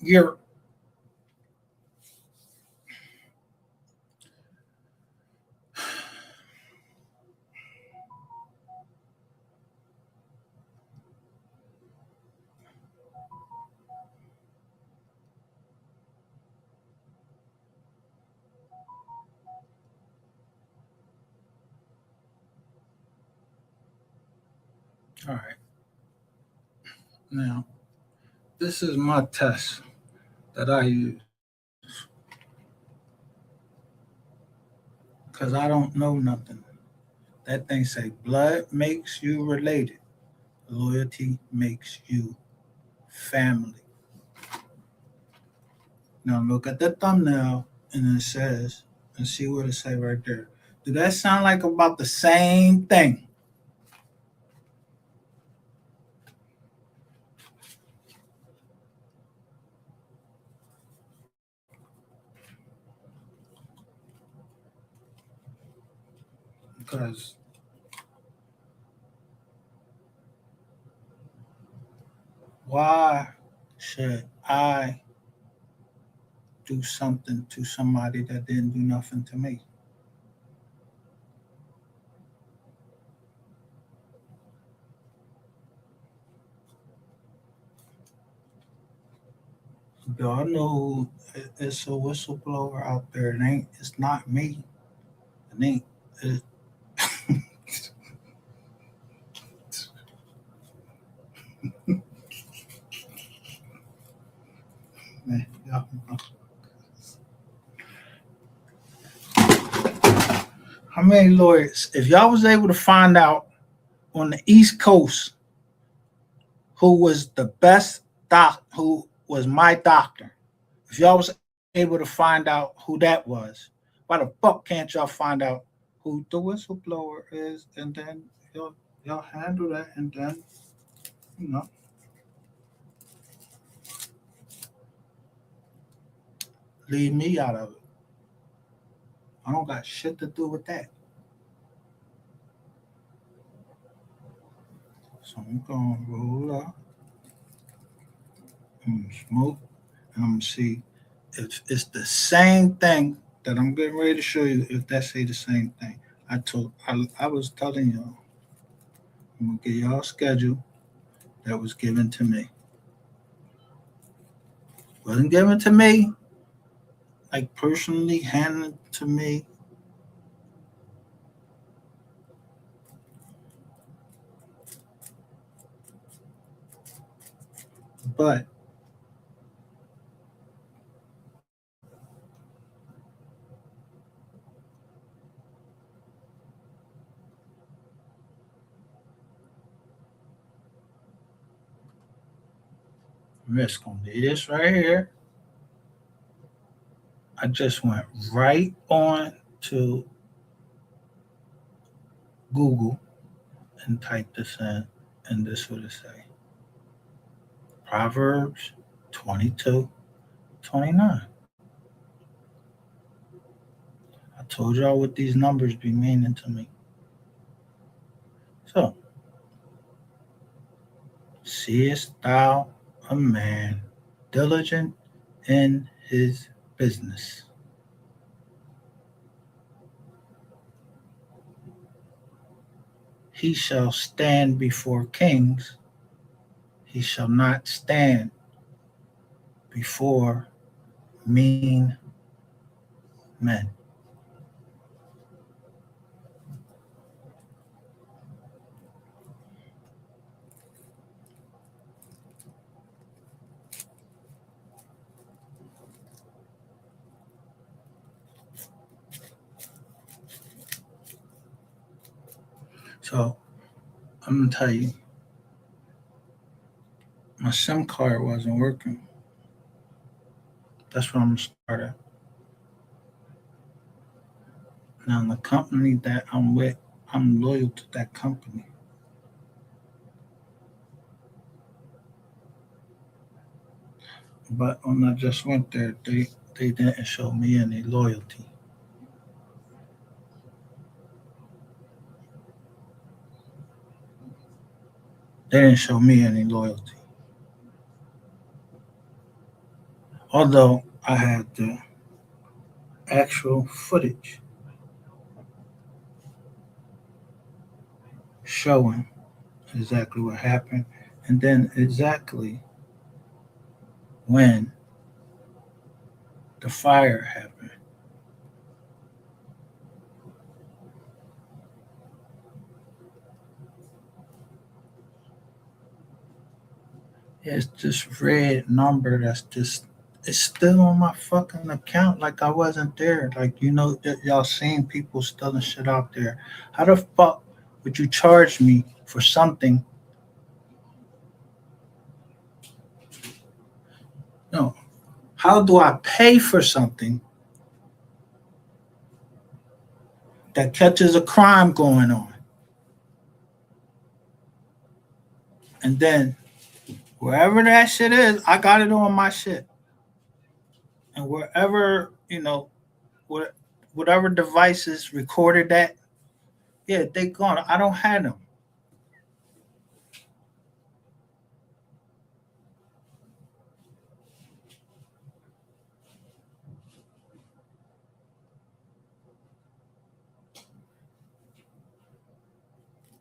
you're all right. Now, this is my test that I use because I don't know nothing. That thing say blood makes you related. Loyalty makes you family. Now look at the thumbnail and it says, and see what it say right there. Do that sound like about the same thing? Because why should I do something to somebody that didn't do nothing to me? Y'all know it's a whistleblower out there. It ain't. It's not me. It ain't. It, man, y'all know. How many lawyers? If y'all was able to find out on the East Coast who was the best who was my doctor, if y'all was able to find out who that was, why the fuck can't y'all find out who the whistleblower is, and then y'all handle that, and then you know leave me out of it. I don't got shit to do with that. So I'm gonna roll up and smoke, and I'm gonna see if it's the same thing that I'm getting ready to show you. If that say the same thing, I was telling y'all, I'm gonna get y'all a schedule that was given to me. Wasn't given to me, like personally handed to me. But I'm just gonna do this right here. I just went right on to Google and typed this in, and this would it say. Proverbs 22:29. I told y'all what these numbers be meaning to me. So, seest thou a man diligent in his business? He shall stand before kings, he shall not stand before mean men. So, I'm gonna tell you, my SIM card wasn't working. That's where I'm gonna start at. Now, the company that I'm with, I'm loyal to that company. But when I just went there, they didn't show me any loyalty. They didn't show me any loyalty. Although I had the actual footage showing exactly what happened and then exactly when the fire happened. It's this red number that's just it's still on my fucking account like I wasn't there. Like y'all seen people stealing shit out there. How the fuck would you charge me for something? No. How do I pay for something that catches a crime going on? And then wherever that shit is, I got it on my shit. And wherever, whatever devices recorded that, yeah, they gone. I don't have them.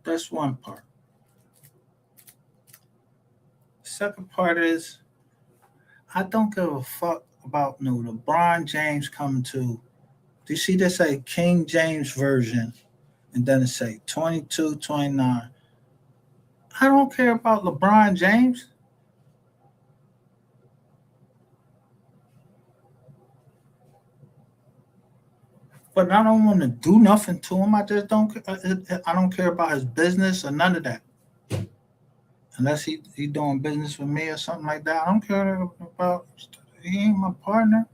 That's one part. Second part is I don't give a fuck about no LeBron James coming to. Do you see this say King James version and then it say 22, 29? I don't care about LeBron James, but I don't want to do nothing to him. I just don't. I don't care about his business or none of that. Unless he doing business with me or something like that. I don't care about. He ain't my partner.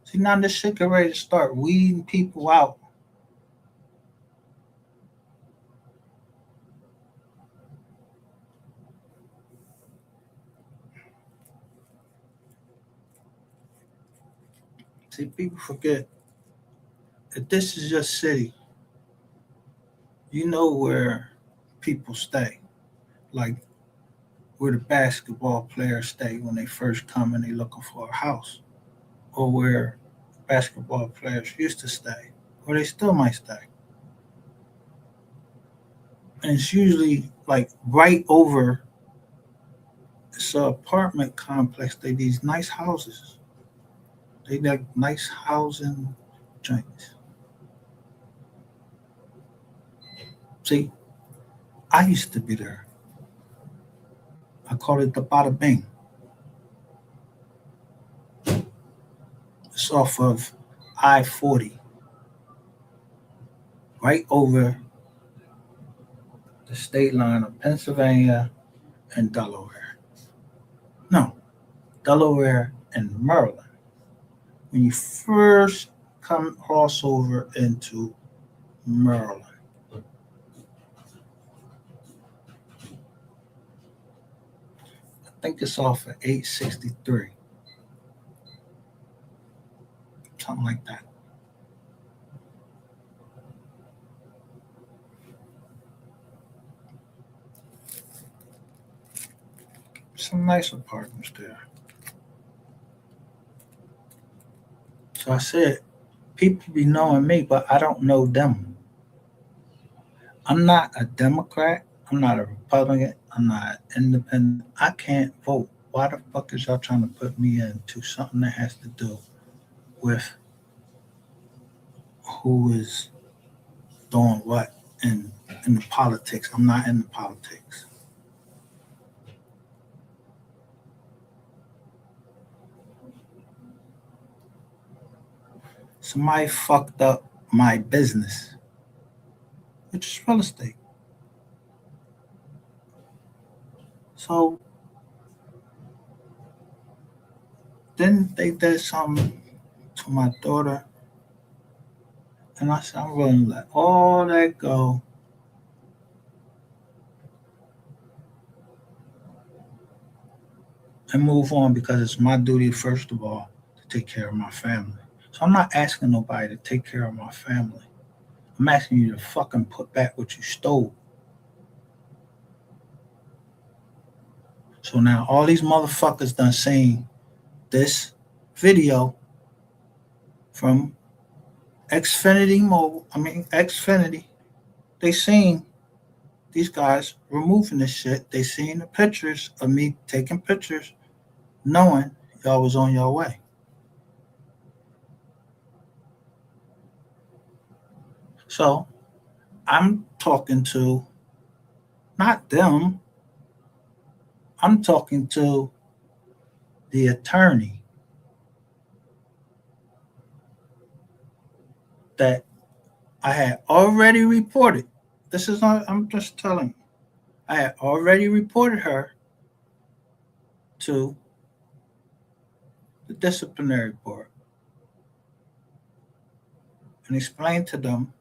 See, now this shit get ready to start weeding people out. See, people forget if this is your city, you know where people stay. Like where the basketball players stay when they first come and they looking for a house. Or where basketball players used to stay. Or they still might stay. And it's usually like right over it's an apartment complex. They these nice houses. They like nice housing joints. See, I used to be there. I call it the Bada Bing. It's off of I-40, right over the state line of Pennsylvania and Delaware. No, Delaware and Maryland. When you first come cross over into Maryland. I think it's off of 863, something like that. Some nice apartments there. So I said, people be knowing me, but I don't know them. I'm not a Democrat. I'm not a Republican. I'm not independent. I can't vote. Why the fuck is y'all trying to put me into something that has to do with who is doing what in the politics? I'm not in the politics. Somebody fucked up my business, which is real estate. So then they did something to my daughter, and I said, I'm willing to let all that go and move on because it's my duty, first of all, to take care of my family. So I'm not asking nobody to take care of my family. I'm asking you to fucking put back what you stole. So now all these motherfuckers done seen this video from Xfinity Mobile. I mean Xfinity. They seen these guys removing this shit. They seen the pictures of me taking pictures, knowing y'all was on your way. So I'm talking to not them. I'm talking to the attorney that I had already reported. This is not, I'm just telling you. I had already reported her to the disciplinary board and explained to them.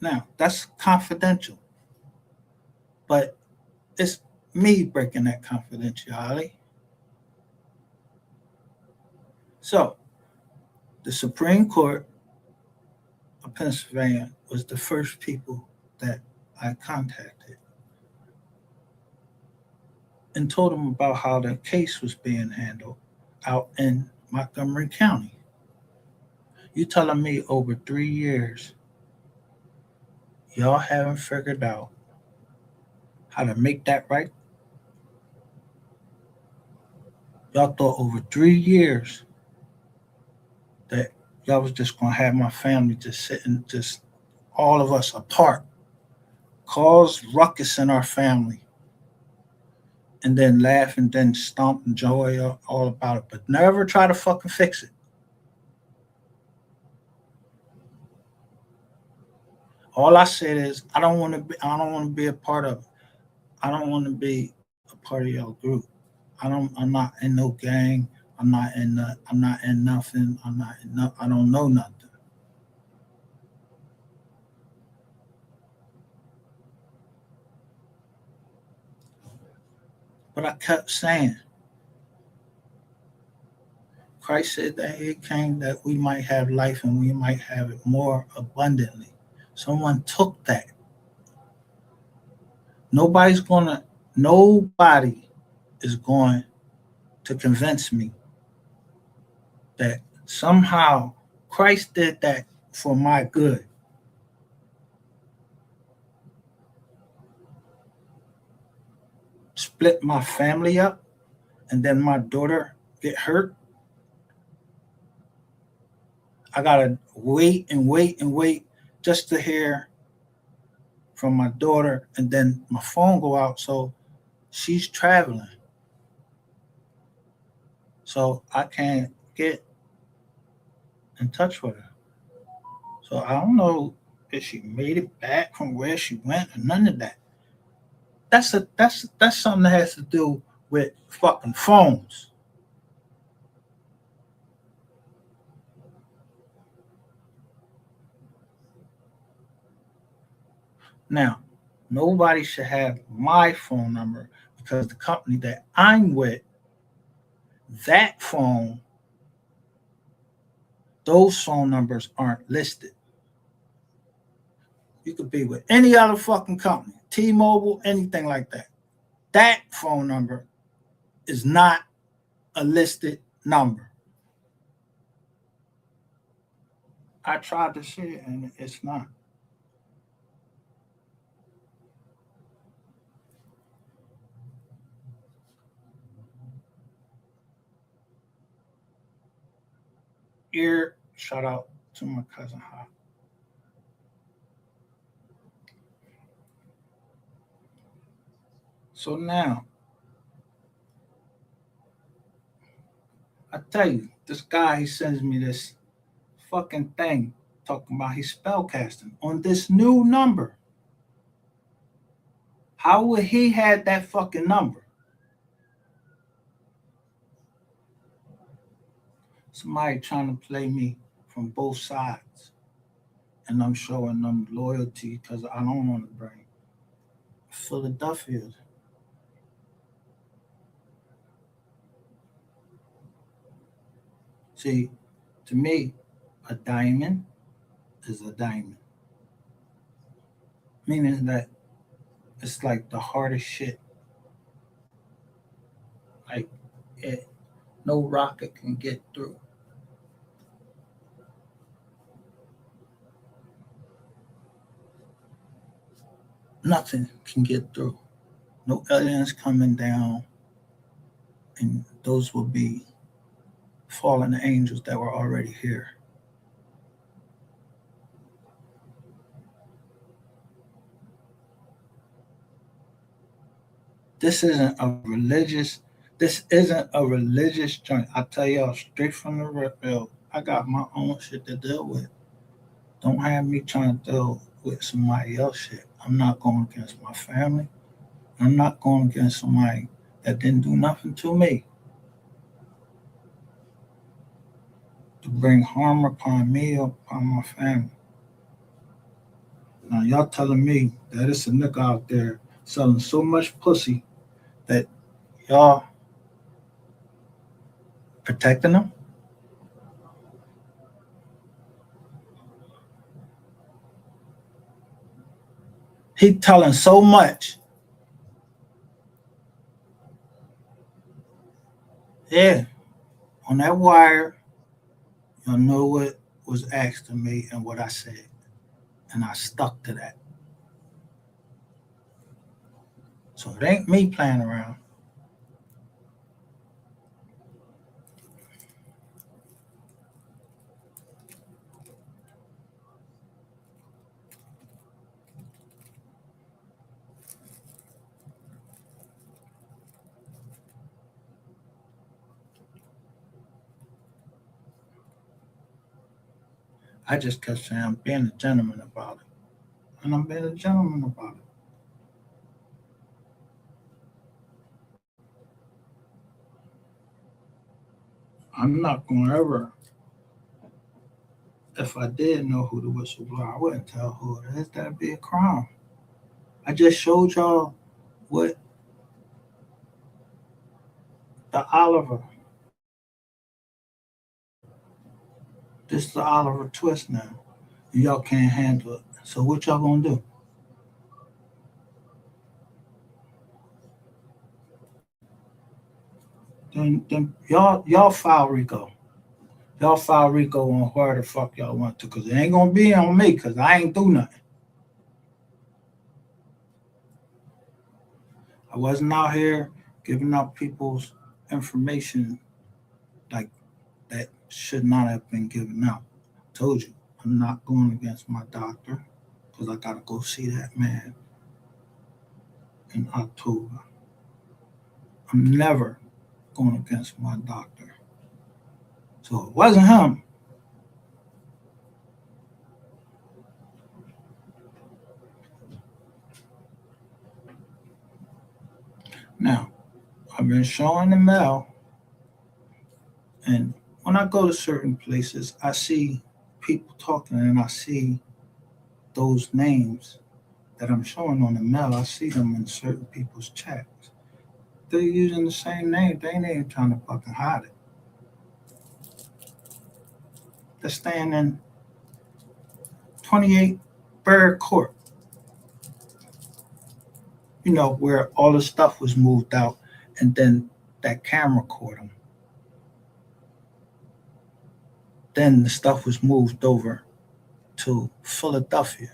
Now, that's confidential, but it's me breaking that confidentiality. So, the Supreme Court of Pennsylvania was the first people that I contacted and told them about how the case was being handled out in Montgomery County. You telling me over 3 years, y'all haven't figured out how to make that right? Y'all thought over 3 years that y'all was just gonna have my family just sitting, just all of us apart, cause ruckus in our family, and then laugh and then stomp and joy all about it, but never try to fucking fix it. All I said is I don't want to be. I don't want to be a part of it. I don't want to be a part of your group. I don't. I'm not in no gang. I'm not in. I'm not in nothing. I'm not in. No, I don't know nothing. But I kept saying, Christ said that He came that we might have life and we might have it more abundantly. Someone took that. Nobody's gonna. Nobody is going to convince me that somehow Christ did that for my good. Split my family up and then my daughter get hurt. I gotta wait and wait and wait just to hear from my daughter, and then my phone go out. So she's traveling, so I can't get in touch with her. So I don't know if she made it back from where she went or none of that. That's something that has to do with fucking phones. Now, nobody should have my phone number because the company that I'm with, that phone, those phone numbers aren't listed. You could be with any other fucking company, T-Mobile, anything like that. That phone number is not a listed number. I tried to see it and it's not. Ear, shout out to my cousin Hop. So now, I tell you, this guy, he sends me this fucking thing talking about he's spellcasting on this new number. How would he had that fucking number? Somebody trying to play me from both sides. And I'm showing them loyalty because I don't want to bring Philadelphia. See, to me, a diamond is a diamond, meaning that it's like the hardest shit Like, no rocket can get through. Nothing can get through. No aliens coming down, and those will be fallen angels that were already here. This isn't a religious. This isn't a religious joint. I tell y'all straight from the rip, yo. I got my own shit to deal with. Don't have me trying to deal with somebody else shit. I'm not going against my family. I'm not going against somebody that didn't do nothing to me to bring harm upon me or upon my family. Now y'all telling me that it's a nigga out there selling so much pussy that y'all protecting them? He telling so much. Yeah, on that wire, y'all know what was asked of me and what I said. And I stuck to that. So it ain't me playing around. I just kept saying I'm being a gentleman about it. And I'm being a gentleman about it. I'm not going to ever, if I did know who the whistleblower, I wouldn't tell who it is. That'd be a crime. I just showed y'all what the Oliver, this is the Oliver twist now. Y'all can't handle it. So what y'all gonna do? Then y'all file Rico. Y'all file Rico on where the fuck y'all want to, cause it ain't gonna be on me, cause I ain't do nothing. I wasn't out here giving out people's information like that should not have been given out. I told you, I'm not going against my doctor because I gotta go see that man in October. I'm never going against my doctor. So it wasn't him. Now, I've been showing the mail, and when I go to certain places, I see people talking and I see those names that I'm showing on the mail. I see them in certain people's chats. They're using the same name. They ain't even trying to fucking hide it. They're staying in 28 Bird Court, where all the stuff was moved out and then that camera caught them. Then the stuff was moved over to Philadelphia.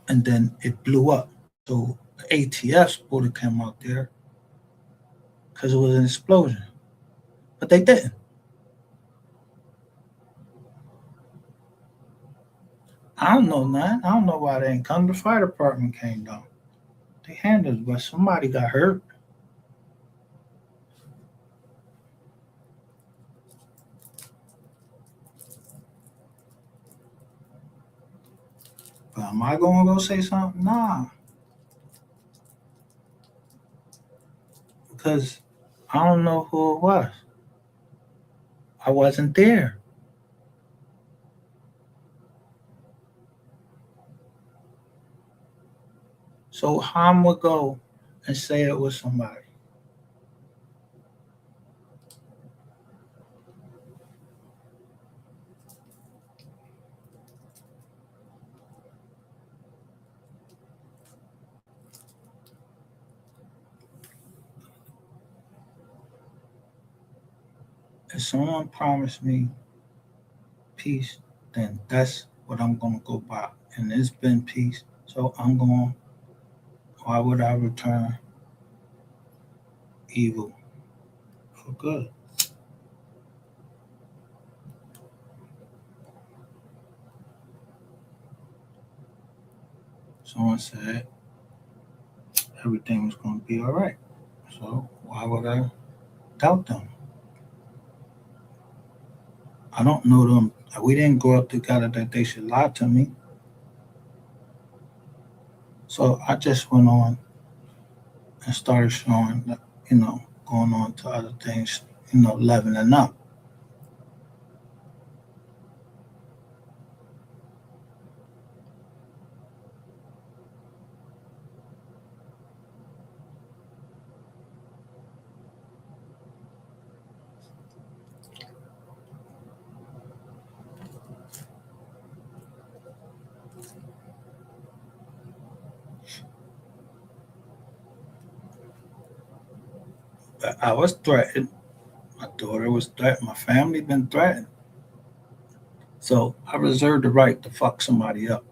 And then it blew up. So the ATF would have come out there because it was an explosion. But they didn't. I don't know, man. I don't know why they ain't come. The fire department came down. They handled it, but somebody got hurt. But am I going to go say something? Nah. Because I don't know who it was. I wasn't there. So Ham would go and say it was somebody. if someone promised me peace, then that's what I'm gonna go by. And it's been peace. So I'm going, why would I return evil for good? Someone said everything was gonna be all right. So why would I doubt them? I don't know them. We didn't grow up together that they should lie to me. So I just went on and started showing that, going on to other things, leveling up. But I was threatened. My daughter was threatened. My family been threatened. So I reserve the right to fuck somebody up.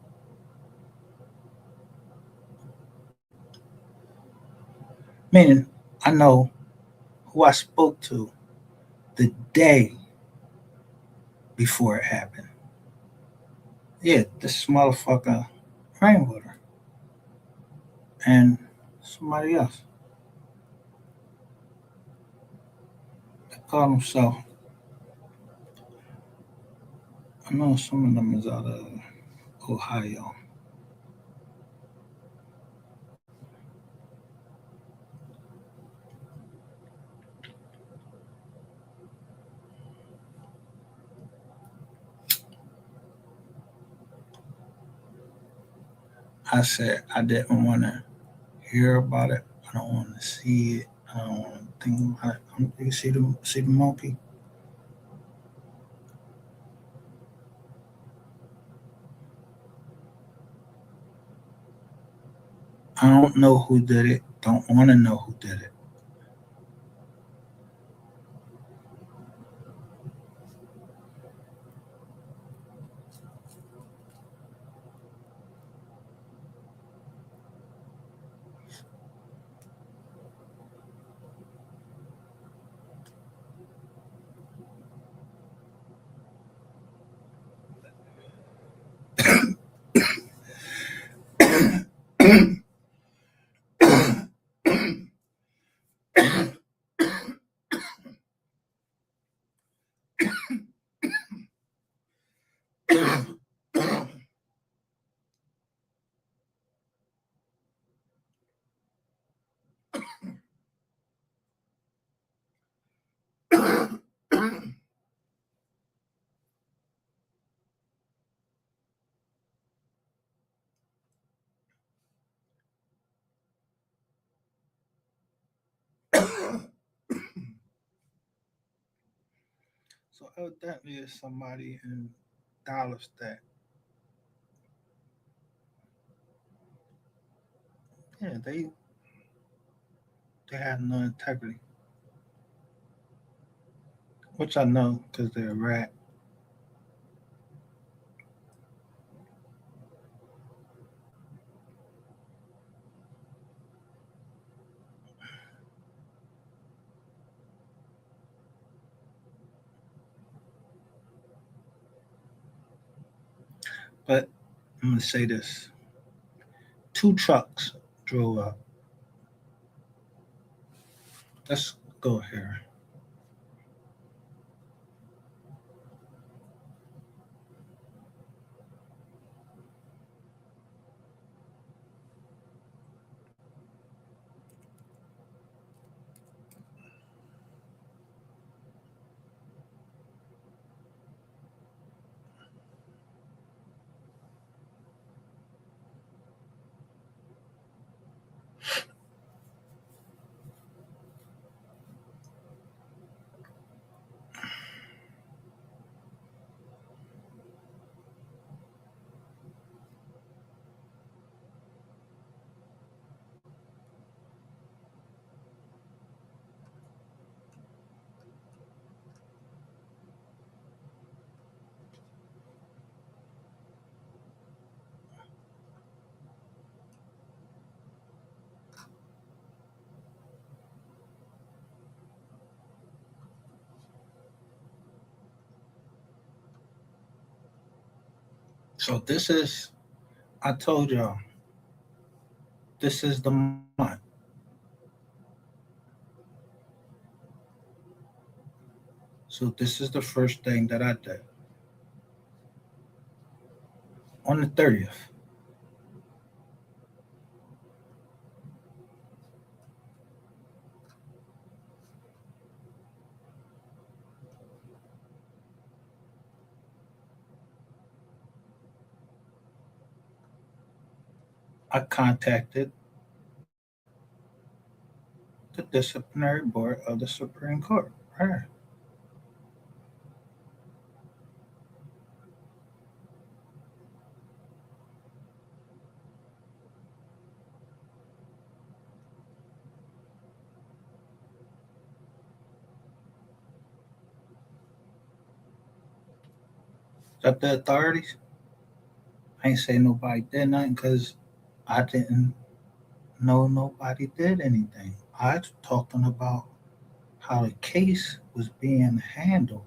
Meaning, I know who I spoke to the day before it happened. Yeah, this motherfucker ran with her and somebody else. They call himself. I know some of them is out of Ohio. I said I didn't want to hear about it. I don't want to see it. I don't want to think about it. You see the monkey? I don't know who did it. Don't want to know who did it. So evidently, it's somebody in Dallas that, yeah, they have no integrity, which I know because they're a rat. But I'm gonna say this: two trucks drove up. Let's go here. So this is, I told y'all, this is the month. So this is the first thing that I did. On the 30th, I contacted the disciplinary board of the Supreme Court. Right. That the authorities, I ain't say nobody did nothing because I didn't know nobody did anything. I was talking about how the case was being handled,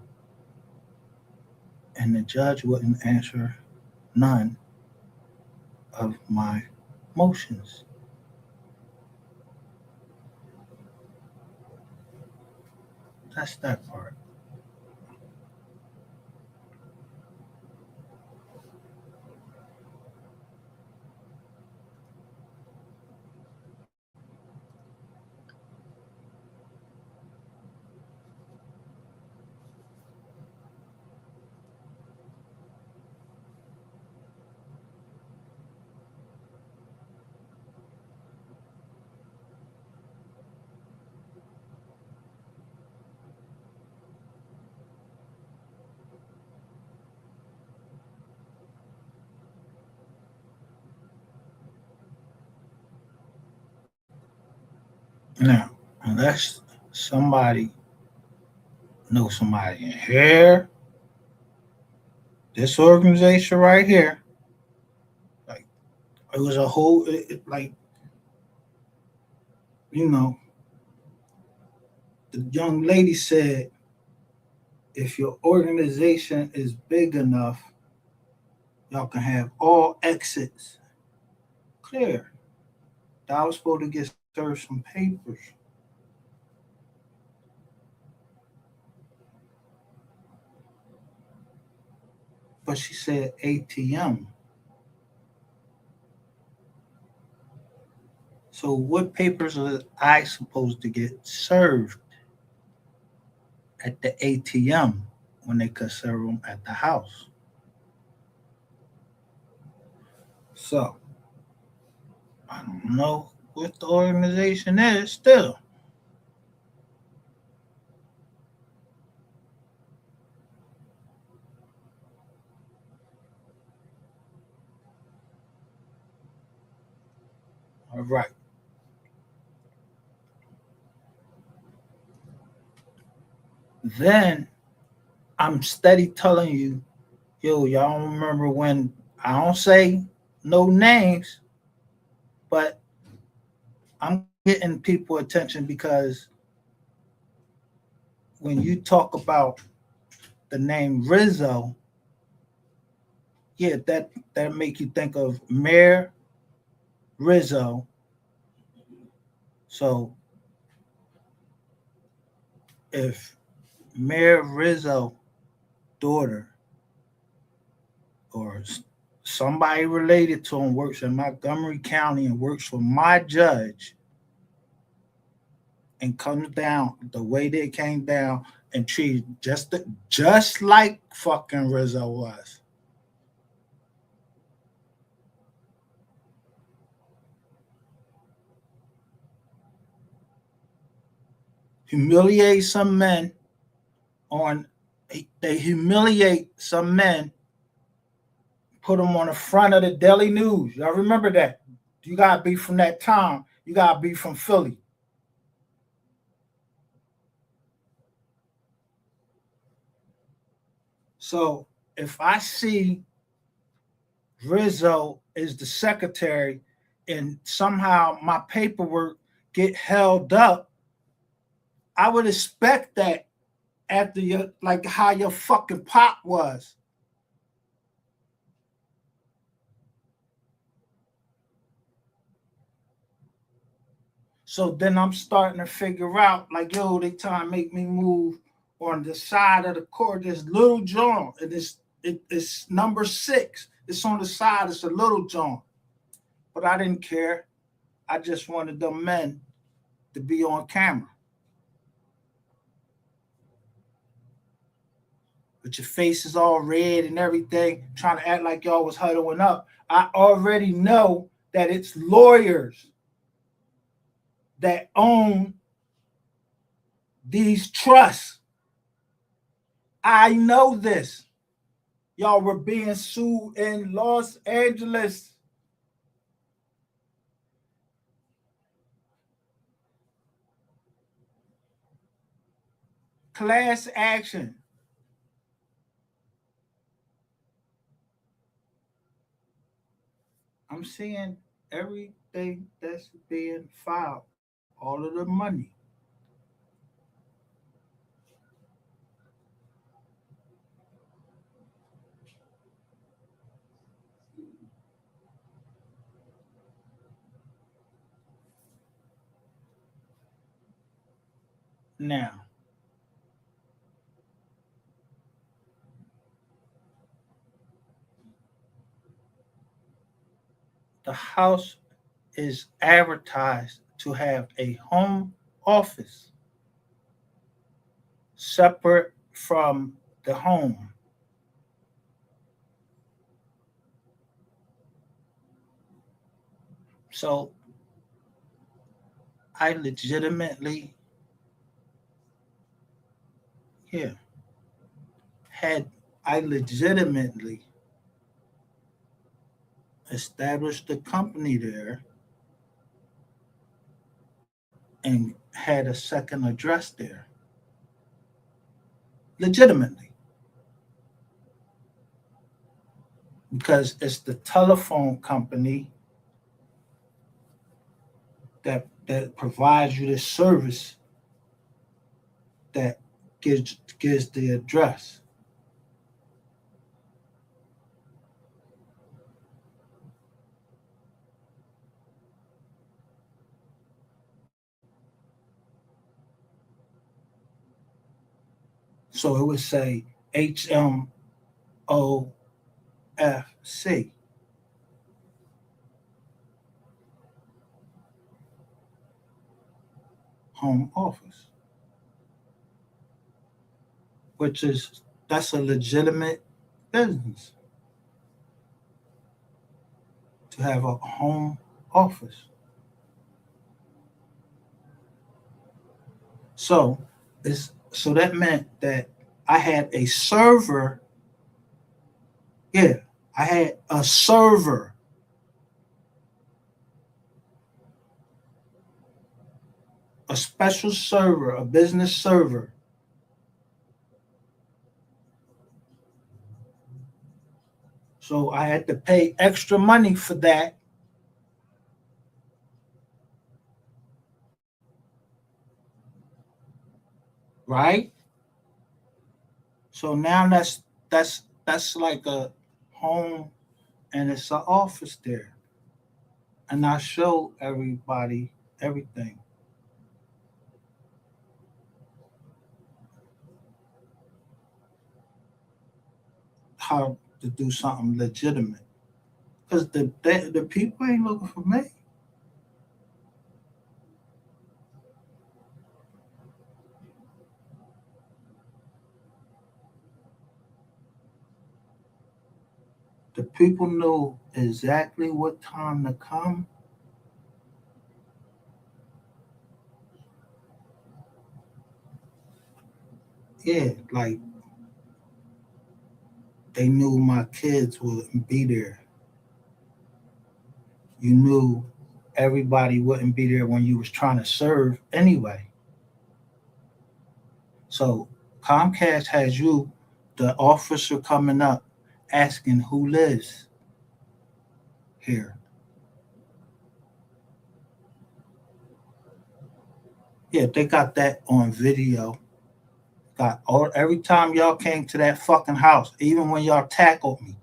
and the judge wouldn't answer none of my motions. That's that part. Now, unless somebody knows somebody in here, this organization right here, like it was a whole, like, you know, the young lady said, if your organization is big enough, y'all can have all exits clear. I was supposed to get served some papers, but she said ATM. So what papers are I supposed to get served at the ATM when they could serve them at the house? So I don't know what the organization is still. All right. Then I'm steady telling you, yo, y'all remember when I don't say no names, but I'm getting people attention because when you talk about the name Rizzo, yeah, that make you think of Mayor Rizzo. So if Mayor Rizzo daughter or somebody related to him works in Montgomery County and works for my judge and comes down the way they came down and treated just like fucking Rizzo was. Humiliate some men on they humiliate some men, put them on the front of the Daily News. Y'all remember that? You gotta be from that town. You gotta be from Philly. So if I see Rizzo is the secretary and somehow my paperwork get held up, I would expect that after your like how your fucking pop was. So then I'm starting to figure out, like, yo, they trying to make me move on the side of the court, this little joint, and it's number 6. It's on the side, it's a little joint. But I didn't care. I just wanted them men to be on camera. But your face is all red and everything, trying to act like y'all was huddling up. I already know that it's lawyers that own these trusts. I know this. Y'all were being sued in Los Angeles. Class action. I'm seeing everything that's being filed, all of the money. Now, the house is advertised to have a home office separate from the home. So I legitimately, yeah, I legitimately established a company there and had a second address there. Legitimately. Because it's the telephone company that provides you this service that gives the address. So it would say HMOFC, home office, which is that's a legitimate business to have a home office. So that meant that I had a server. Yeah, I had a server, a special server, a business server. So I had to pay extra money for that. Right? So now that's like a home and it's an office there. And I show everybody everything. How to do something legitimate. Because the people ain't looking for me. The people know exactly what time to come. Yeah, like they knew my kids wouldn't be there. You knew everybody wouldn't be there when you was trying to serve anyway. So Comcast has you, the officer coming up, asking who lives here. Yeah, they got that on video. Got all every time y'all came to that fucking house, even when y'all tackled me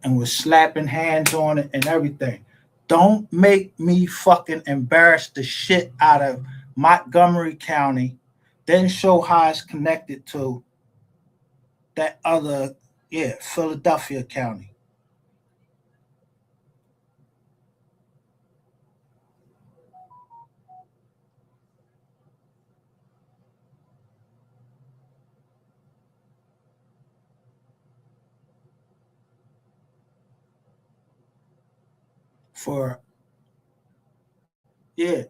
and was slapping hands on it and everything. Don't make me fucking embarrass the shit out of Montgomery County, then show how it's connected to that other, yeah, Philadelphia County. For, yeah,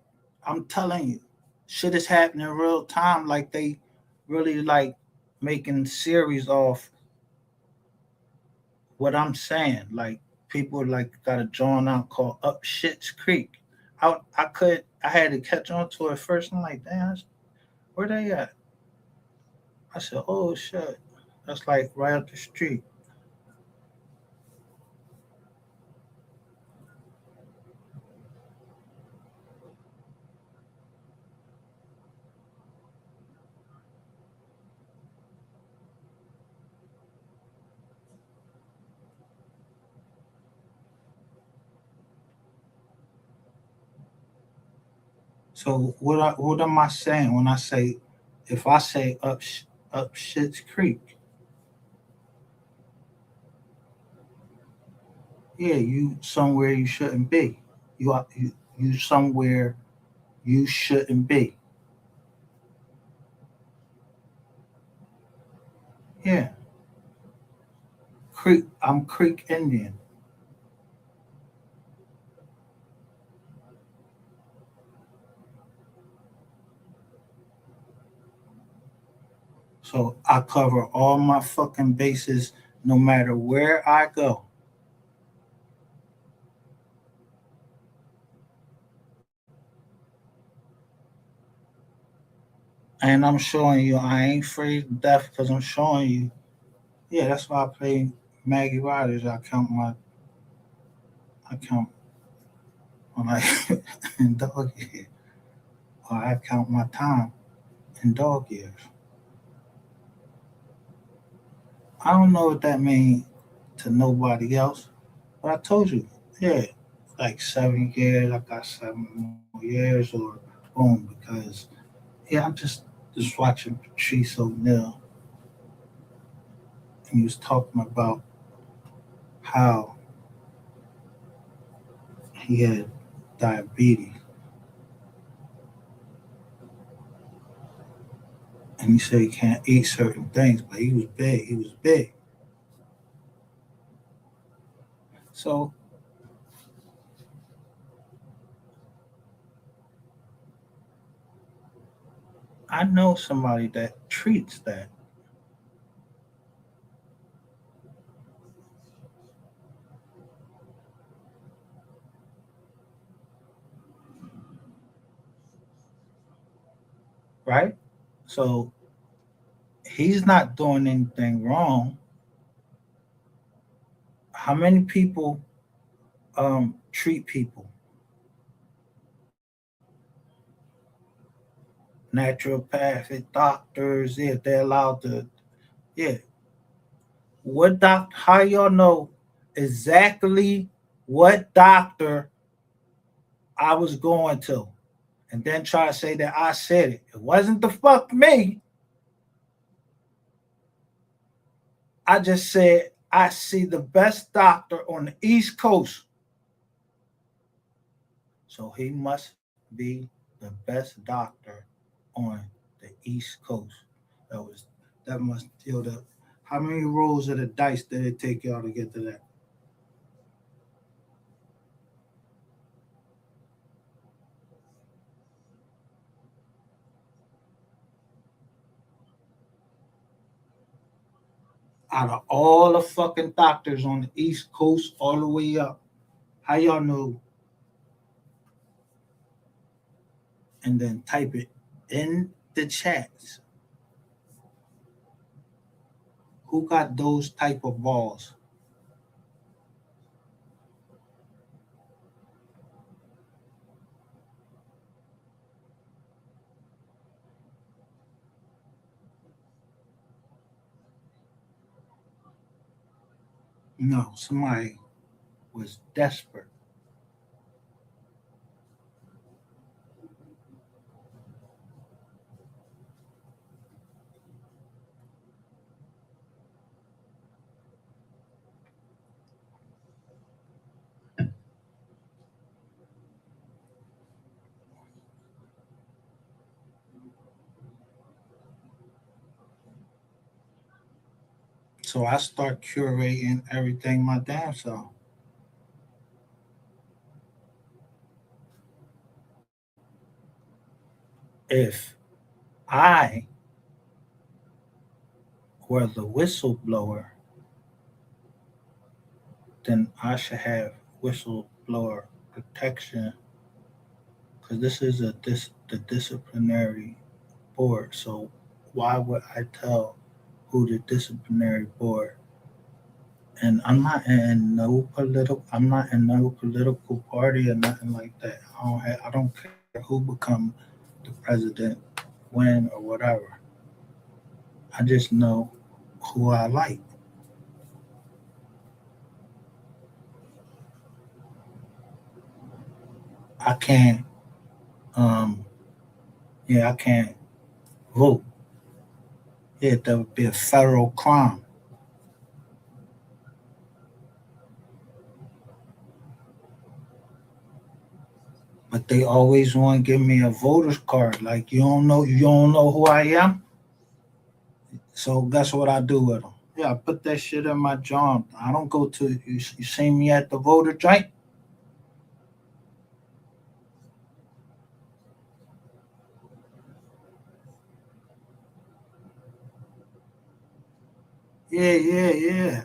I'm telling you, shit is happening in real time. Like they really like making series off what I'm saying. Like people like got a drawn out called Up Shit's Creek. I had to catch on to it first. I'm like, damn, where they at? I said, oh shit, that's like right up the street. So what am I saying when I say if I say up Shit's Creek? Yeah, you somewhere you shouldn't be. You somewhere you shouldn't be. Yeah, Creek. I'm Creek Indian, so I cover all my fucking bases no matter where I go. And I'm showing you I ain't afraid of death because I'm showing you. Yeah, that's why I play Maggie Rogers. I count when I in dog years, or I count my time in dog years. I don't know what that means to nobody else, but I told you, yeah, like 7 years. I got 7 more years, or boom, because yeah, I'm just watching Patrice O'Neill, and he was talking about how he had diabetes, and he said he can't eat certain things, but he was big. He was big. So I know somebody that treats that, right? So he's not doing anything wrong. How many people treat people? Naturopathic doctors, if they're allowed to, yeah. What doc? How y'all know exactly what doctor I was going to, and then try to say that I said it? It wasn't the fuck me. I just said I see the best doctor on the East Coast, so he must be the best doctor on the East Coast. That was that must deal the how many rolls of the dice did it take y'all to get to that? Out of all the fucking doctors on the East Coast all the way up, how y'all know? And then type it in the chats. Who got those type of balls? No, somebody was desperate. So I start curating everything my damn self. If I were the whistleblower, then I should have whistleblower protection because this is the disciplinary board. So why would I tell who the disciplinary board? And I'm not in no political party or nothing like that. I don't care who become the president, when or whatever. I just know who I like. I can't um yeah, I can't vote. Yeah, that would be a federal crime. But they always want to give me a voter's card. Like you don't know who I am. So guess what I do with them? Yeah, I put that shit in my job. I don't go to you see me at the voter joint. Yeah, yeah, yeah.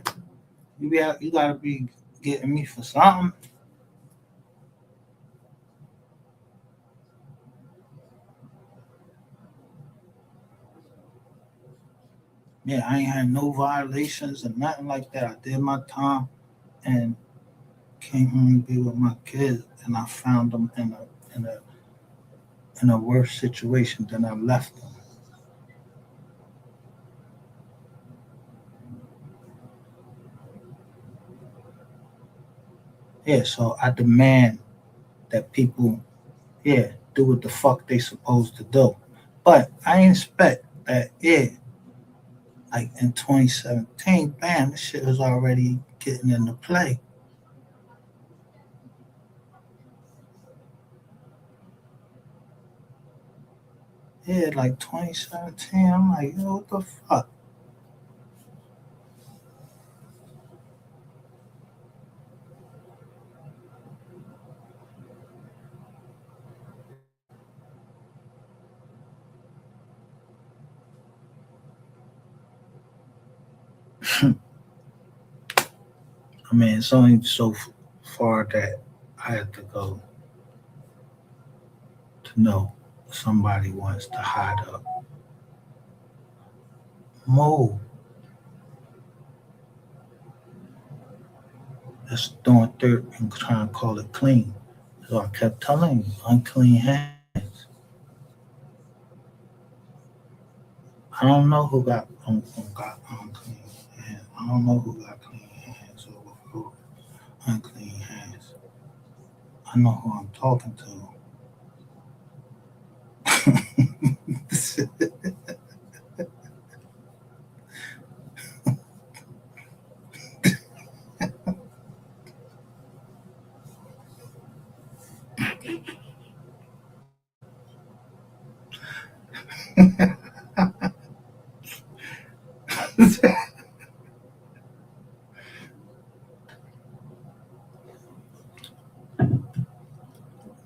You gotta be getting me for something. Yeah, I ain't had no violations or nothing like that. I did my time and came home to be with my kids, and I found them in a worse situation than I left them. Yeah, so I demand that people, yeah, do what the fuck they supposed to do. But I ain't expect that, yeah, like in 2017, bam, this shit was already getting into play. Yeah, like 2017, I'm like, yo, what the fuck? I mean, it's only so far that I had to go to know somebody wants to hide up. Move. That's throwing dirt and trying to call it clean. So I kept telling you, unclean hands. I don't know who got unclean hands. I don't know who got clean hands or who unclean hands. I know who I'm talking to.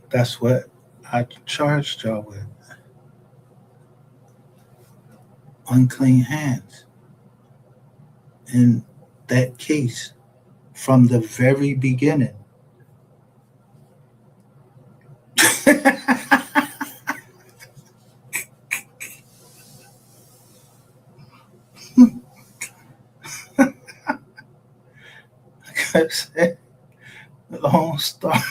That's what I charged y'all with, unclean hands. In that case, from the very beginning. I said, Lone Star.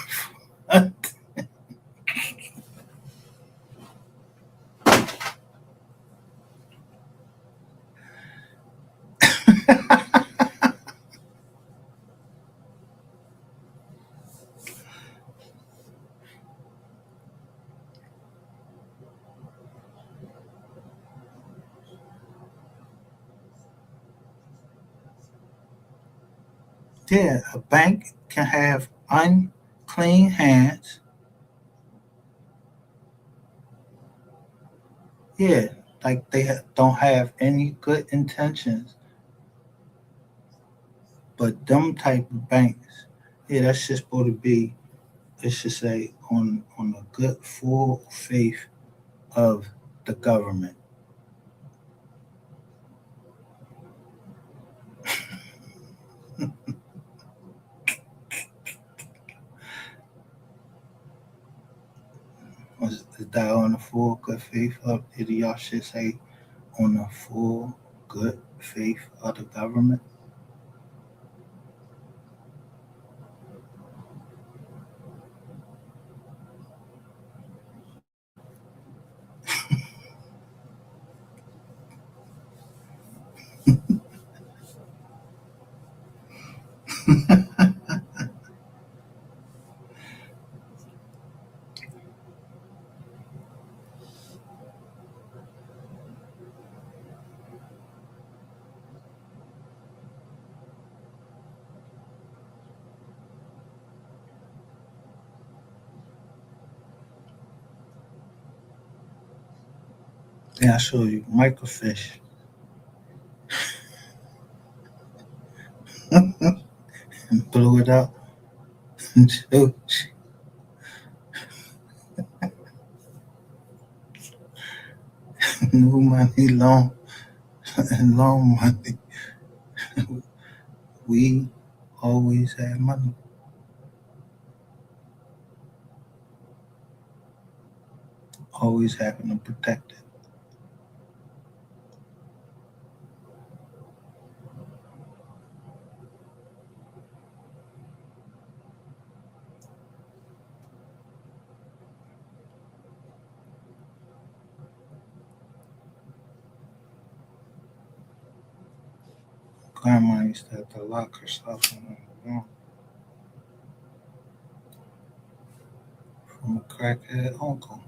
Yeah, a bank can have unclean hands. Yeah, like they don't have any good intentions But them type of banks, yeah, that's just supposed to be, it should say, on the good full faith of the government. Is that on the full good faith of, did y'all should say on the full good faith of the government? Yeah, I show you microfiche. And blew it up. So, new money, long and long money. We always had money, always having to protect it. Grandma used to have to lock herself in her room from a crackhead uncle.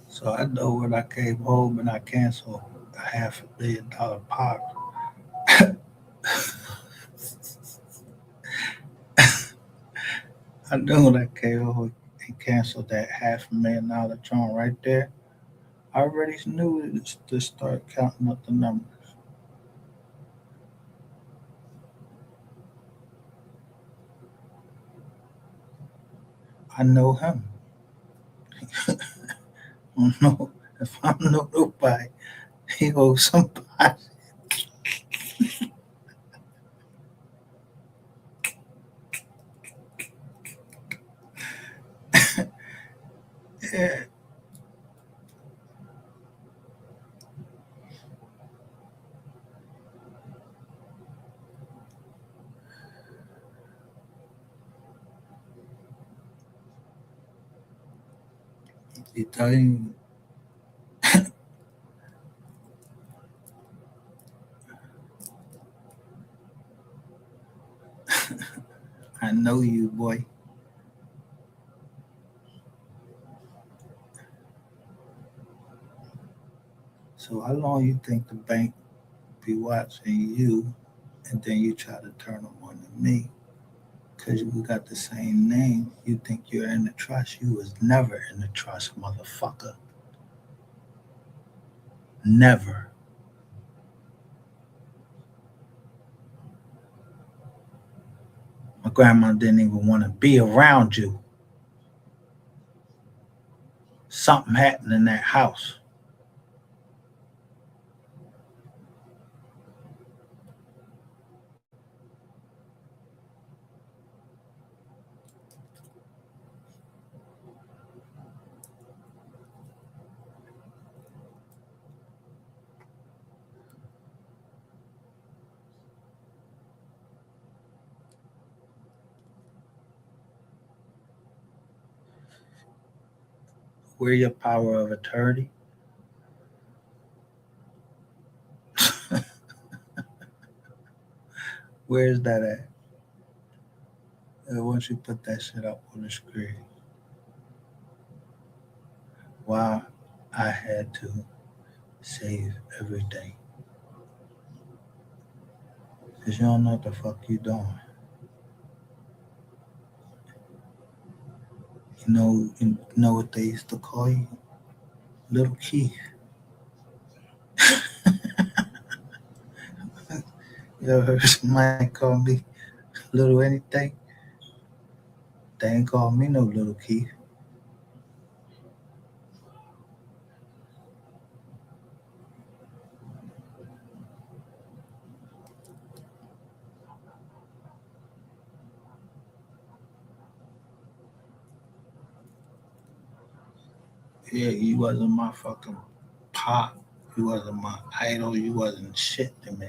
So I know when I came home and I canceled a $500,000 pot. I knew when I came home and canceled that $500,000 joint right there. I already knew to start counting up the numbers. I know him. I don't know if I know nobody, he owes somebody. Yeah, he tell you, I know you, boy. So how long you think the bank be watching you, and then you try to turn them on to me? Because we got the same name. You think you're in the trust. You was never in the trust, motherfucker. Never. My grandma didn't even want to be around you. Something happened in that house. Where your power of attorney? Where is that at? Once you put that shit up on the screen, why I had to save everything. Because you don't know what the fuck you doing. You know what they used to call you? Little Keith. You ever heard somebody call me little anything? They ain't call me no little Keith. Yeah, you wasn't my fucking pop. You wasn't my idol. You wasn't shit to me.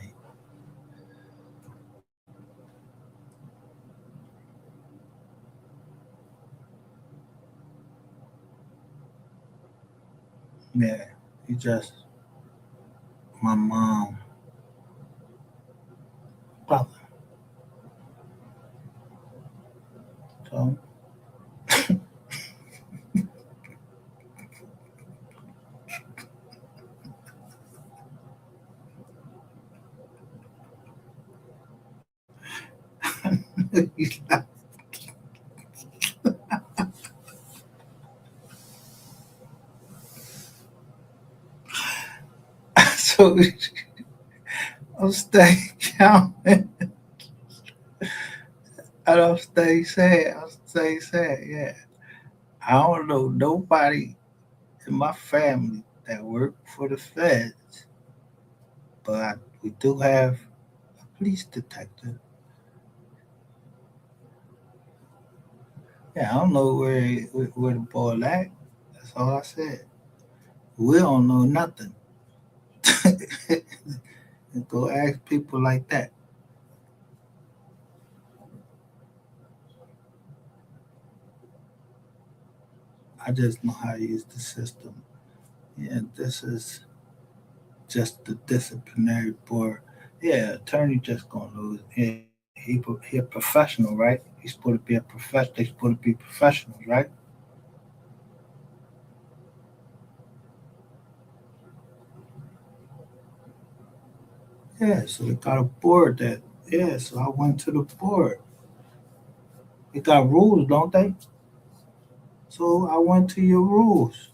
Yeah, you just my mom brother. So so I'm stay counting. I don't stay sad. I stay sad. Yeah. I don't know nobody in my family that work for the feds, but we do have a police detective. Yeah, I don't know where the boy at. That's all I said. We don't know nothing. Go ask people like that. I just know how to use the system. Yeah, this is just the disciplinary board. Yeah, attorney just gonna lose. Yeah, he a professional, right? He's supposed to be a professional. They supposed to be professionals, right? Yeah, so they got a board that. Yeah, so I went to the board. They got rules, don't they? So I went to your rules.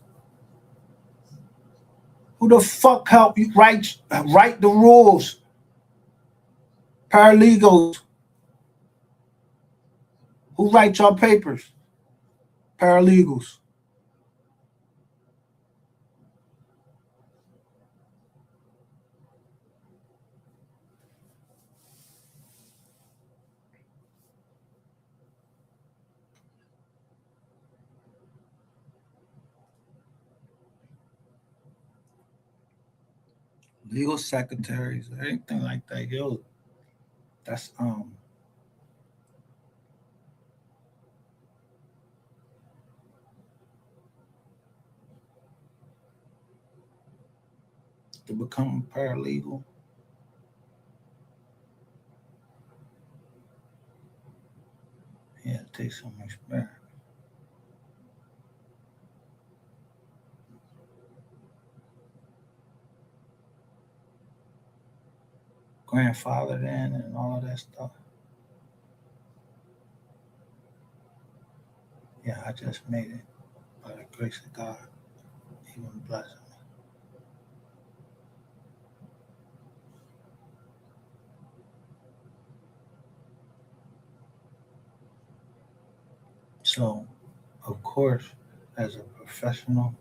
Who the fuck help you write the rules? Paralegals. Who write your papers? Paralegals. Legal secretaries, anything like that. Yo, that's to become a paralegal. Yeah, it takes some experience. Grandfather then and all of that stuff. Yeah, I just made it by the grace of God. Even blessing me. So, of course, as a professional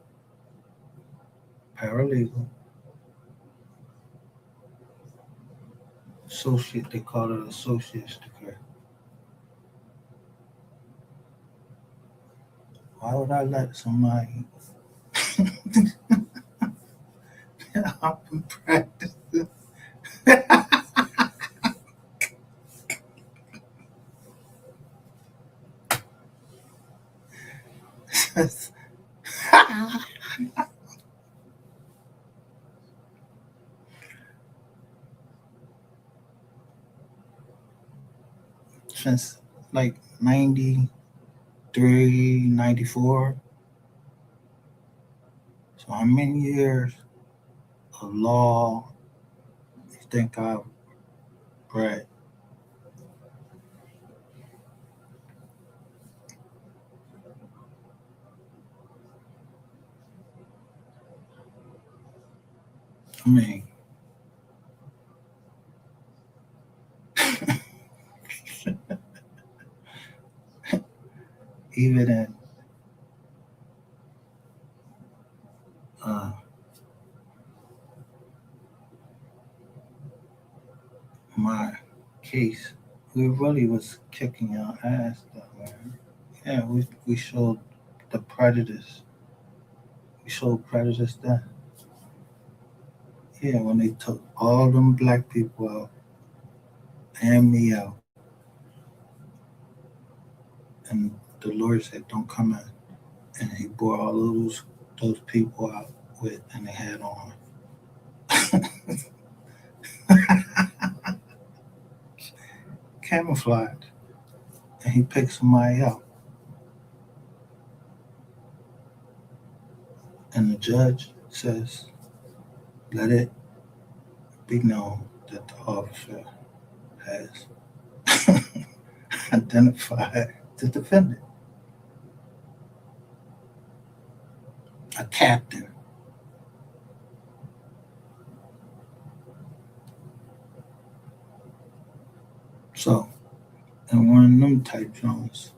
paralegal, associate, they call it associate's degree. Why would I let somebody up in practice? Since like 93, 94. So how many years of law you think I've read? I mean, even in uh, my case, we really was kicking our ass though, man. Yeah, we showed the predators. We showed predators that. Yeah, when they took all them black people out and me out, and the Lord said, "Don't come in," and He brought all those people out with, and they had on camouflage, and He picked somebody out, and the judge says, "Let it be known that the officer has identified the defendant, a captain." So, in one of them type joints,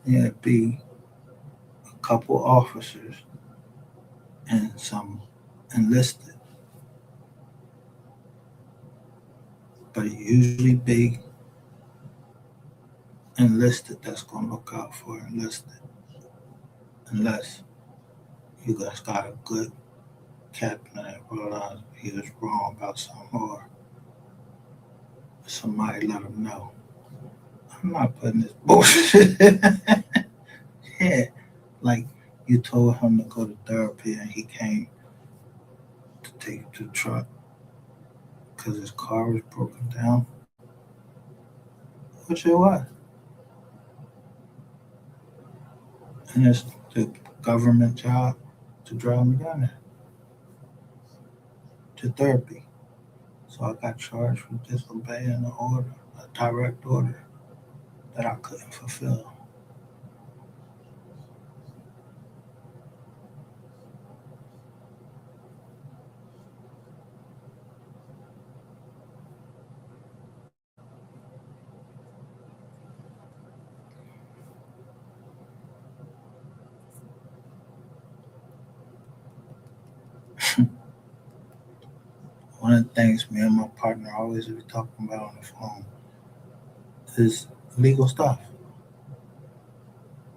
yeah, it'd be a couple officers and some enlisted, but it usually be enlisted that's gonna look out for enlisted, unless you guys got a good captain that realized he was wrong about something, or somebody let him know. I'm not putting this bullshit. Yeah, like you told him to go to therapy and he came to take you to the truck because his car was broken down. Which it was, and it's the government job to drive me down there to therapy. So I got charged with disobeying an order, a direct order that I couldn't fulfill. One of the things me and my partner always be talking about on the phone is legal stuff.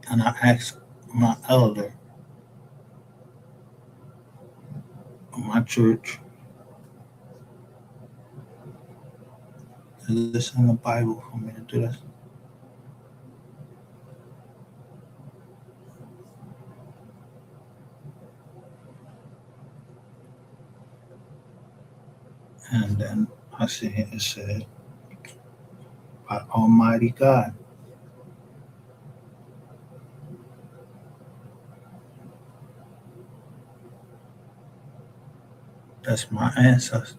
And I asked my elder in my church, is this in the Bible for me to do this? And then I see it said, by Almighty God. That's my ancestor.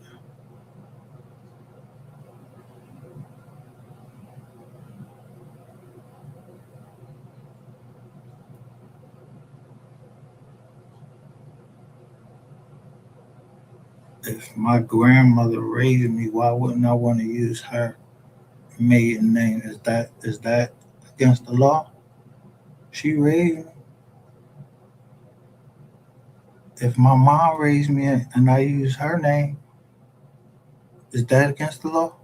If my grandmother raised me, why wouldn't I want to use her maiden name? Is that against the law? She raised me. If my mom raised me and I use her name, is that against the law?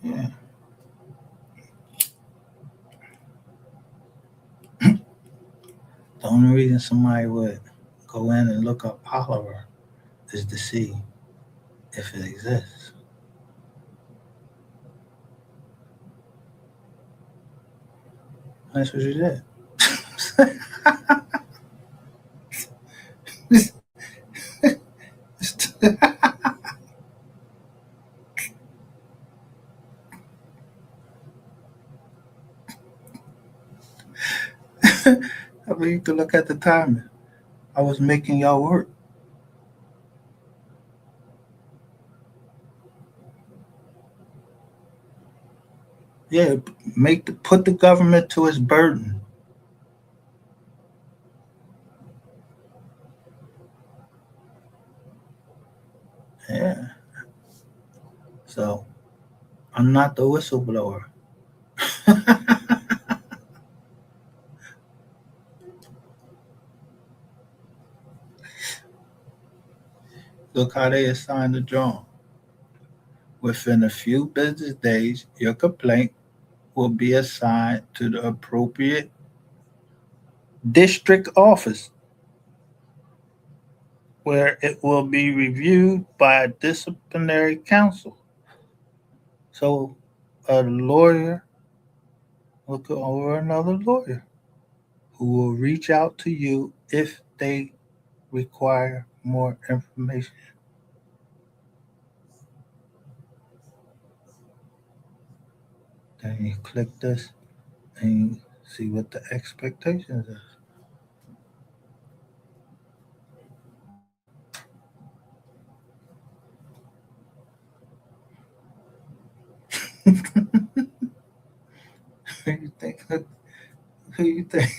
Yeah. The only reason somebody would go in and look up Oliver is to see if it exists. That's what you did. I mean, you could look at the timing. I was making y'all work. Yeah, put the government to its burden. Yeah. So I'm not the whistleblower. Look how they assign the drone. Within a few business days, your complaint will be assigned to the appropriate district office where it will be reviewed by a disciplinary council. So a lawyer will go over another lawyer who will reach out to you if they require more information. Then you click this and you see what the expectations is. Who you think? Who you think?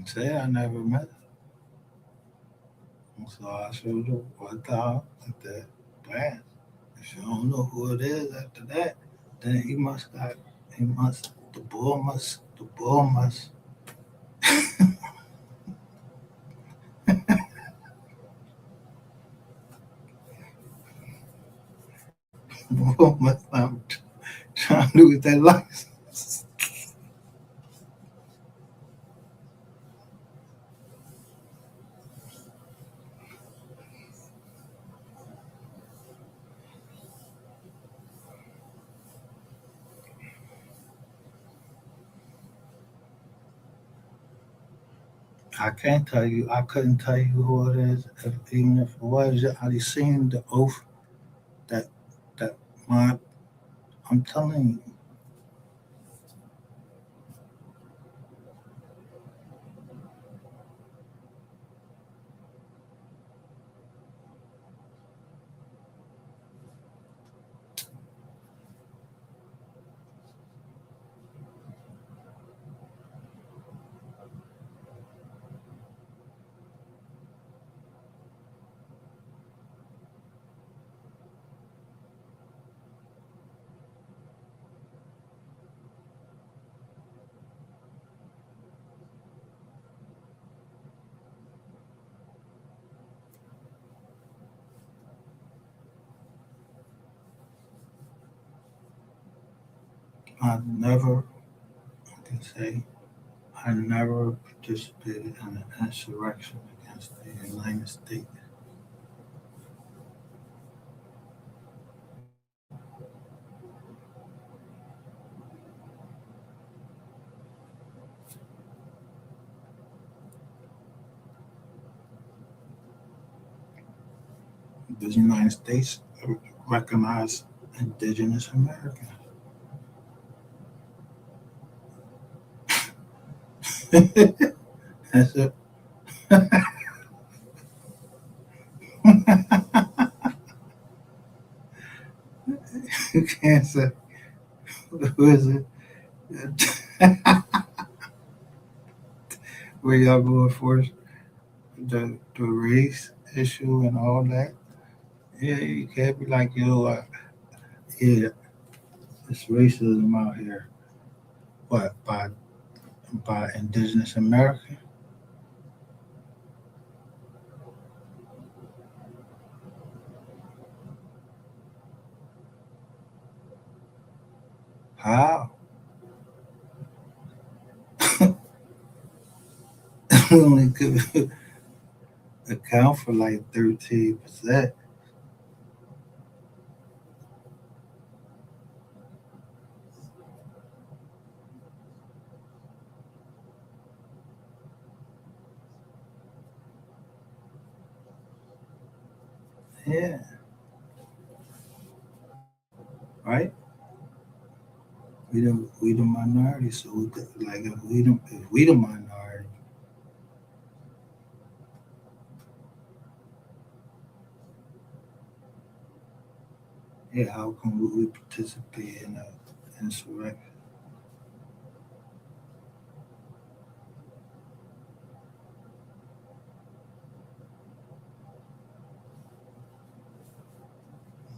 Say I never met him. So I showed up one time at that glance. If you don't know who it is after that, then the bull must, the bull must not trying to lose that license. I can't tell you. I couldn't tell you who it is, even if it was. I seen the oath that that my. I'm telling you, I never. I can say I never participated in an insurrection against the United States. The United States recognized indigenous Americans. That's it. You can't say who is it? Where y'all going first? The race issue and all that. Yeah, you can't be like yeah, it's racism out here. What by indigenous American? How? We only could account for like 13%. Yeah, right. We the minority, so like if we the minority, yeah, how come we participate in a insurrection?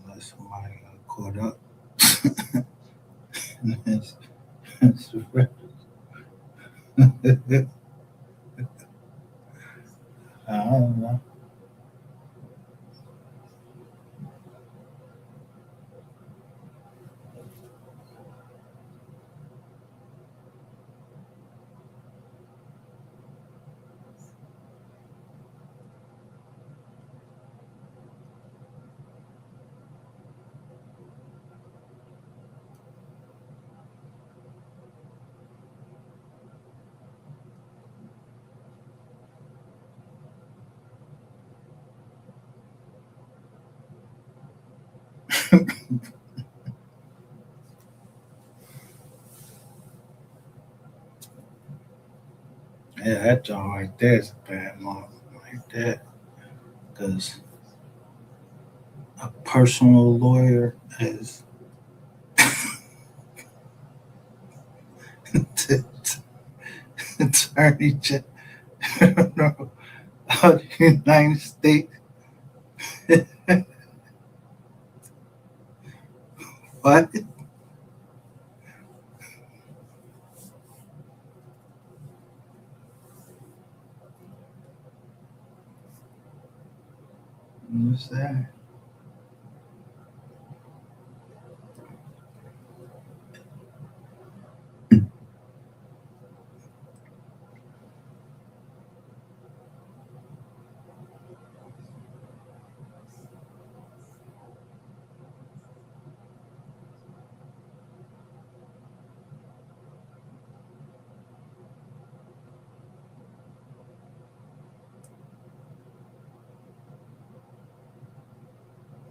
Unless somebody got caught up in this insurrection. I don't know. Yeah, that joint right there is a bad mark like that. Because a personal lawyer is attorney general of the United States. What? What's that?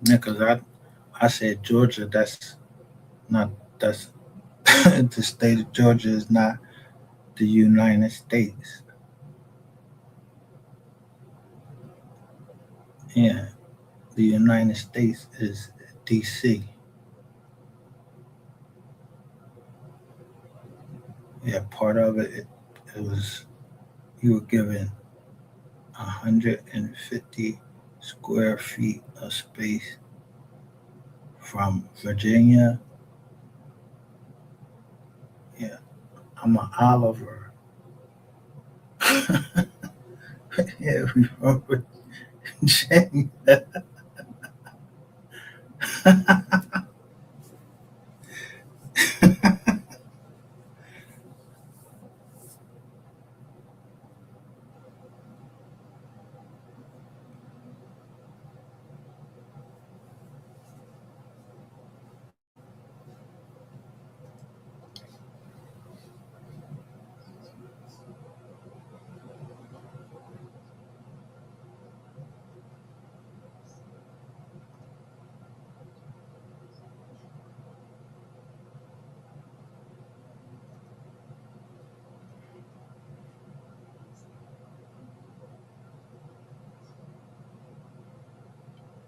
Yeah, because I said Georgia. That's not. That's the state of Georgia is not the United States. Yeah, the United States is D.C. Yeah, part of it was you were given 150 square feet of space from Virginia. Yeah, I'm an Oliver. Yeah, we from Virginia.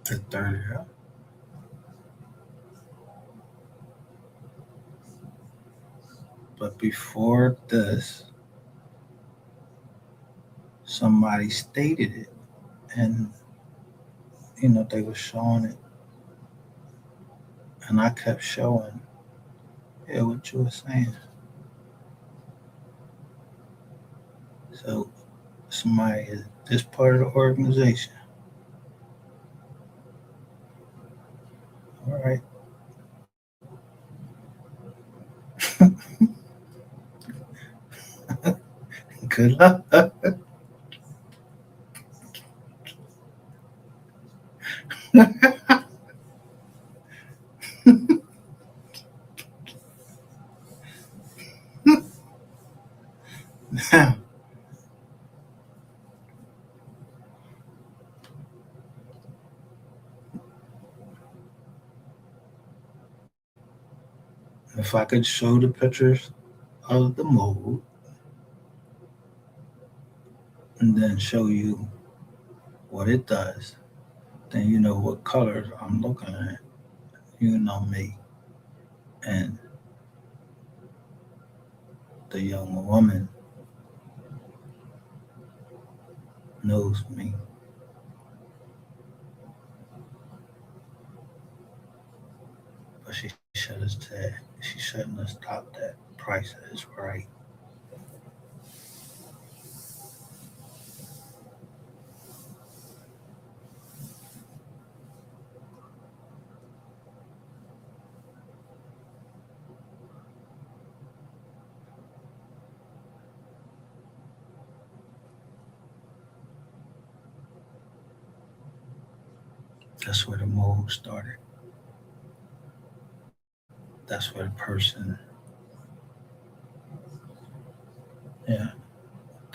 The third. But before this, somebody stated it, and they were showing it, and I kept showing, yeah, what you were saying. So somebody is this part of the organization. All right, good luck. Now, If I could show the pictures of the mold and then show you what it does, then you know what colors I'm looking at. You know me. And the young woman knows me. But she should have said, she shouldn't have stopped that. Price is right. That's where the mold started. That's where the person, yeah,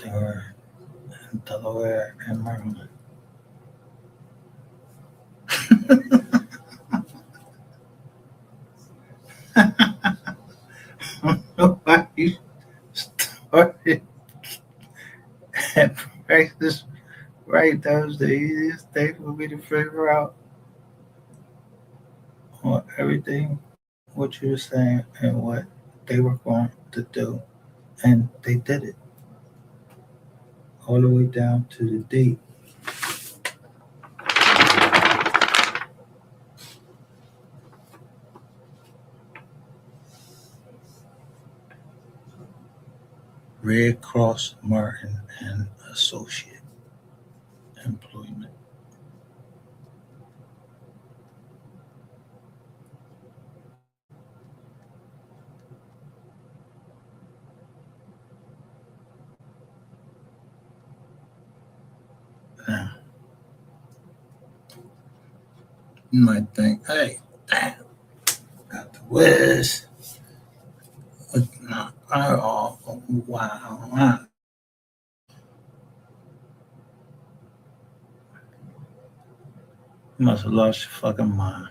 they were in Delaware and Maryland. Nobody started at practice right. That was the easiest thing for me to figure out on everything what you were saying and what they were going to do. And they did it all the way down to the date. Red Cross Martin and Associate Employment. Now, you might think, hey, damn, got the Wiz. Nah, oh, wow. You must have lost your fucking mind.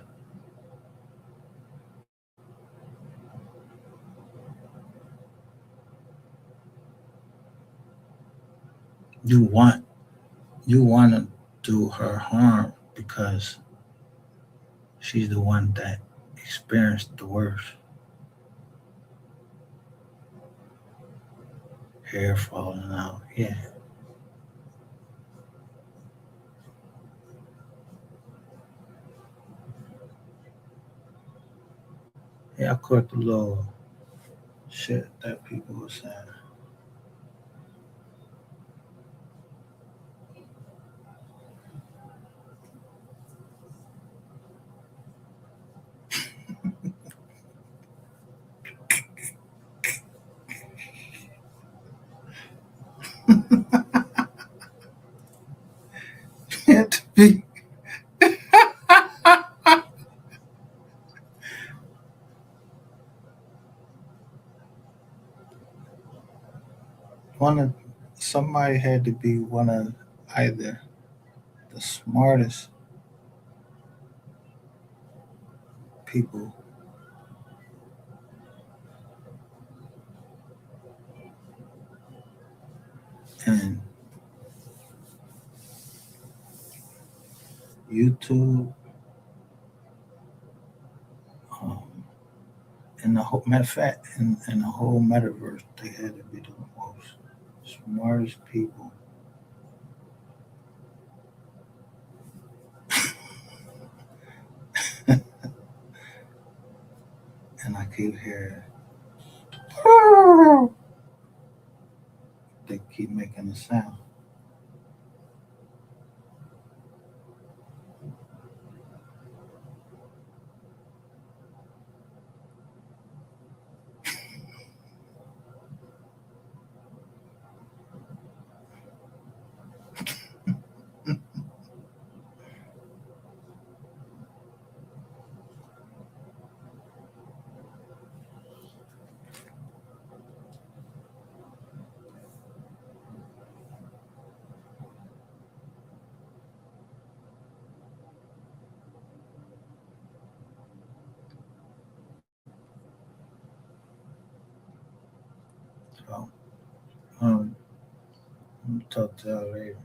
You want you want to do her harm because she's the one that experienced the worst. Hair falling out. Yeah. Yeah, I caught the little shit that people were saying. Had to be one of somebody had to be one of either the smartest people in YouTube, um, in the whole matter of fact, in the whole metaverse, they had to be the most smartest people. And I keep hearing they keep making a sound. So, I'll talk to y'all later.